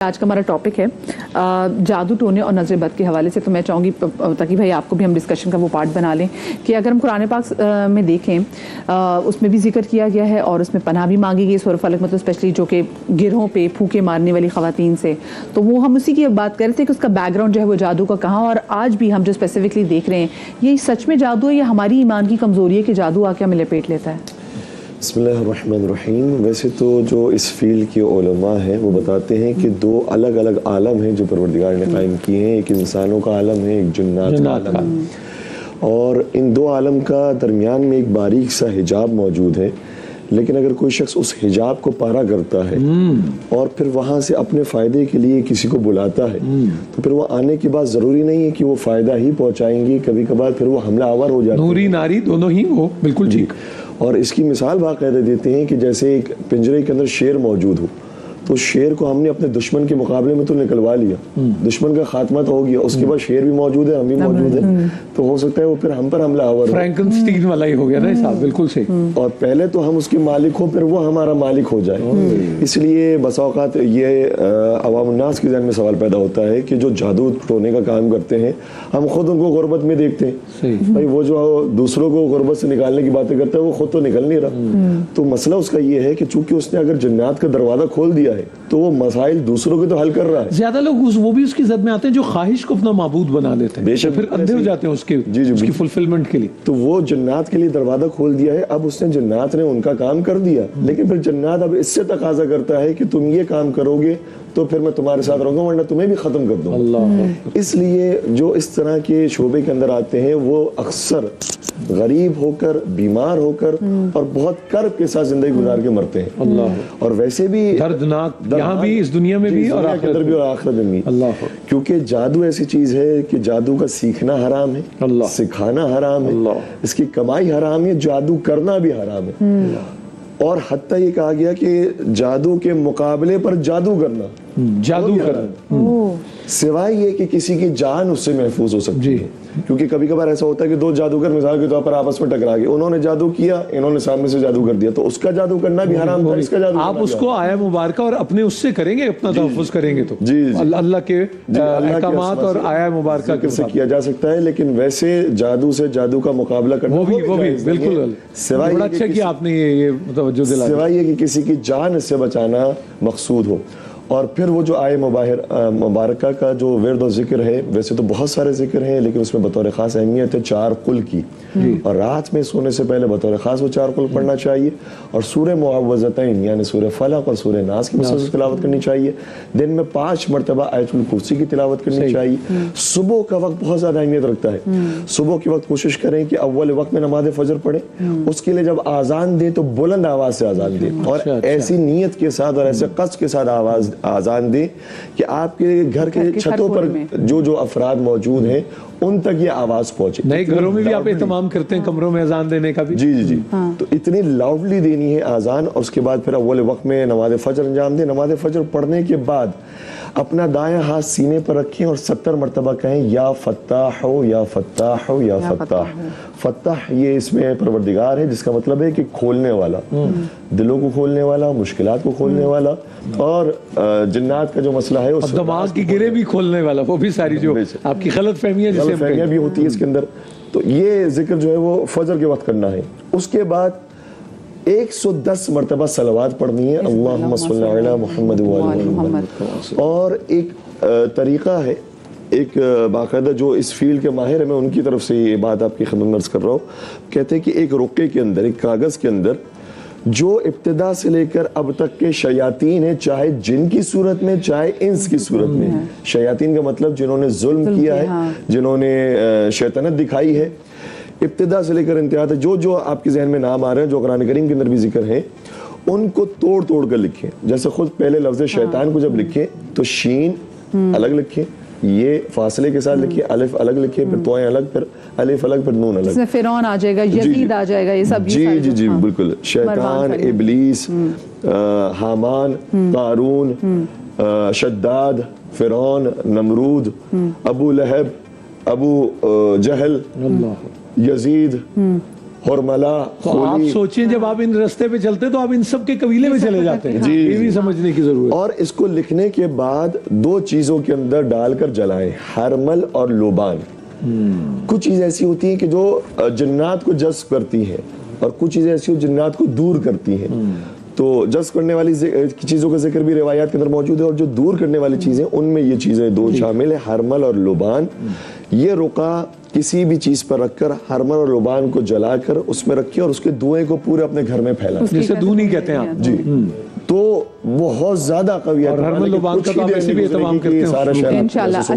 आज का हमारा टॉपिक है जादू टोने और नजर बद के हवाले से। तो मैं चाहूँगी ताकि भाई आपको भी हम डिस्कशन का वो पार्ट बना लें कि अगर हम कुरान पाक में देखें उसमें भी जिक्र किया गया है और उसमें पनाह भी मांगी गई सूरह फलक, मतलब स्पेशली जो कि गिरोह पे फूके मारने वाली ख़वातीन से। तो वो हम उसी की बात कर रहे थे कि उसका बैकग्राउंड जो है वो जादू का कहाँ, और आज भी हम जो स्पेसिफिकली देख रहे हैं ये सच में जादू है या हमारी ईमान की कमज़ोरी है कि जादू आके हमें लपेट लेता है। बिस्मिल्लाहिर्रहमानिर्रहीम। वैसे तो जो इस फील्ड के उलमा हैं वो बताते हैं कि दो अलग अलग आलम हैं जो परवरदिगार ने कायम किए हैं। एक इंसानों का आलम है, एक जिन्नात का आलम है, और इन दो आलम का दरमियान में एक बारीक सा हिजाब मौजूद है। लेकिन अगर कोई शख्स उस हिजाब को पारा करता है और फिर वहाँ से अपने फ़ायदे के लिए किसी को बुलाता है तो फिर वो आने की बात ज़रूरी नहीं है कि वो फ़ायदा ही पहुँचाएंगी, कभी कभार फिर वो हमला आवर हो जाते हैं। नूरी नारी दोनों ही वो बिल्कुल ठीक। और इसकी मिसाल बाकायदा देते हैं कि जैसे एक पिंजरे के अंदर शेर मौजूद हो, तो शेर को हमने अपने दुश्मन के मुकाबले में तो निकलवा लिया, दुश्मन का खात्मा तो हो गया, उसके बाद शेर भी मौजूद है, हम भी मौजूद हैं, तो हो सकता है वो फिर हम पर हमला आवर, फ्रैंकनस्टीन वाला ही हो गया ना हिसाब। बिल्कुल सही। और पहले तो हम उसके मालिक हो फिर वो हमारा मालिक हो जाए। इसलिए बसा औकात ये अवाम उन्नास के ज़हन में सवाल पैदा होता है कि जो जादू टोने का काम करते हैं हम खुद उनको गुर्बत में देखते हैं। भाई वो जो दूसरों को गुर्बत से निकालने की बातें करता है वो खुद तो निकल नहीं रहा। तो मसला उसका ये है कि चूंकि उसने अगर जन्नत का दरवाजा खोल दिया है तो वो मसाइल दूसरों के तो हल कर रहा है। ज्यादा लोग वो भी उसकी जद में आते हैं जो ख्वाहिश को अपना माबूद बना लेते हैं, बेशक फिर अंधे हो जाते हैं उसकी फुलफिलमेंट के लिए। तो वो जन्नत के लिए दरवाजा खोल दिया है, अब उसने जन्नत ने उनका काम कर दिया, लेकिन फिर जन्नत अब इससे तकाजा करता है कि तुम ये काम करोगे तो फिर मैं तुम्हारे साथ रहूंगा वरना तुम्हें भी खत्म कर दूंगा। इसलिए जो इस तरह के शोबे के अंदर आते हैं वो अक्सर गरीब होकर, बीमार होकर और बहुत कर्ब के साथ जिंदगी गुजार के मरते हैं। अल्लाह। और वैसे भी दर्दनाक, यहाँ भी, इस दुनिया में भी और आखिरत भी, और आखिरत में भी। अल्लाह। क्योंकि जादू ऐसी चीज है कि जादू का सीखना हराम है, सिखाना हराम है, इसकी कमाई हराम है, जादू करना भी हराम है। और हत्ता ये कहा गया कि जादू के मुकाबले पर जादू करना, सिवाय ये कि किसी की जान उससे महफूज हो सकती है। क्योंकि कभी कभार ऐसा होता है कि दो जादूगर मिसाल के तौर पर आपस में टकरा गए, उन्होंने जादू किया, इन्होंने सामने से जादू कर दिया, तो उसका जादू करना भी हराम था, इसका जादू आप उसको आया मुबारका और अपने उससे करेंगे, अपना तहफ़्फ़ुज़ करेंगे तो अल्लाह के अहकामात और आया मुबारका से किया जा सकता है। लेकिन वैसे जादू से जादू का मुकाबला करना वो भी बिल्कुल सिवाय बड़ा अच्छा कि आपने ये मुतवज्जो दिलाया, सिवाय ये कि किसी की जान से बचाना मकसूद हो। और फिर वो जो आए मुबारका का जो विर्द और जिक्र है, वैसे तो बहुत सारे जिक्र हैं लेकिन उसमें बतौर ख़ास अहमियत है 4 कुल की, और रात में सोने से पहले बतौर ख़ास वो 4 कुल पढ़ना चाहिए, और सूरह मुअव्वज़तैन यानी सूरह फलक और सूरह नास की मुसलसल तिलावत करनी चाहिए। दिन में 5 मरतबा आयतुल कुर्सी की तिलावत करनी चाहिए। सुबह का वक्त बहुत ज़्यादा अहमियत रखता है। सुबह के वक्त कोशिश करें कि अव्वल वक्त में नमाज फजर पढ़ें, उसके लिए जब आज़ान दे तो बुलंद आवाज़ से आज़ान दे, और ऐसी नीयत के साथ और ऐसे कस्द के साथ आज़ान दे कि आपके घर के छतों पर जो अफराद मौजूद हैं उन तक ये आवाज पहुंचे। नए घरों में भी आप एहतमाम करते हैं कमरों में अजान देने का भी? जी। तो इतनी लाउडली देनी है आज़ान, और उसके बाद फिर अव्वल वक्त में नमाज फजर अंजाम दें। नमाज फजर पढ़ने के बाद अपना दायां हाथ सीने पर रखें और 70 मरतबा कहें या फत्ताह हो, या फत्ताह हो, या फत्ताह। फत्ताह ये इसमें परवरदिगार है, जिसका मतलब है कि खोलने वाला, दिलों को खोलने वाला, मुश्किलात को खोलने वाला, और जिन्नात का जो मसला है उस दिमाग की गिरे भी खोलने वाला, वो भी सारी जो आपकी गलतफहमियां भी होती है इसके अंदर। तो ये जिक्र जो है वो फजर के वक्त करना है। उसके बाद 110 मरतबा सलवात पढ़नी है, अल्लाहुम्मा सल्ली अला मुहम्मद व अला मुहम्मद। और एक तरीका है, एक बाकायदा जो इस फील्ड के माहिर है, मैं उनकी तरफ से ये बात आपकी खिदमत अर्ज कर रहा हूँ। कहते हैं कि एक रुक्के के अंदर, एक कागज़ के अंदर जो इब्तिदा से लेकर अब तक के शयातीन है, चाहे जिन की सूरत में चाहे इंस की सूरत में, शयातीन का मतलब जिन्होंने जुल्म किया है, जिन्होंने शैतानत दिखाई है, इब्तिदा से लेकर इंतहा तक जो आपके जहन में नाम आ रहे हैं, जो कुरान करीम के अंदर भी जिक्र है, उनको तोड़ तोड़ कर लिखें। जैसे खुद पहले लफ्ज़ शैतान को जब लिखें तो शीन अलग लिखें, ये फासले के साथ लिखिए, अलिफ अलग लिखिए, फिर तोएं अलग, फिर अलिफ अलग, फिर नून अलग। इसमें फिरौन आ जाएगा, यजीद आ जाएगा, ये सब जी बिल्कुल। शैतान, इब्लीस, हामान, कारून, शद्दाद, फिरौन, नमरूद, अबू लहब, अबू जहल, यजीद, हरमला, तो आप सोचिए जब आप इन रास्ते पे चलते तो आप इन सब के कबीले में चले जाते हैं। ये भी समझने की जरूरत है। और इसको लिखने के बाद 2 चीजों के अंदर डालकर जलाएं, हरमल और लोबान। कुछ चीजें ऐसी होती हैं कि जो जन्नात को जज्ब करती हैं और कुछ चीजें ऐसी हो जन्नात को दूर करती हैं। तो जज्ब करने वाली चीजों का जिक्र भी रिवायात के अंदर मौजूद है, और जो दूर करने वाली चीजें उनमें ये चीजें 2 शामिल है, हरमल और लोबान। ये रुका किसी भी चीज पर रखकर हरमल और लोबान को जलाकर उसमें रखिए और उसके धुएं को पूरे अपने घर में फैला, जिसे दूनी कहते हैं आप जी। तो बहुत ज्यादा कवियत, और हरमल लोबान का तो आप ऐसे भी एहतमाम करते हैं सारा शहर इंशाल्लाह। अच्छा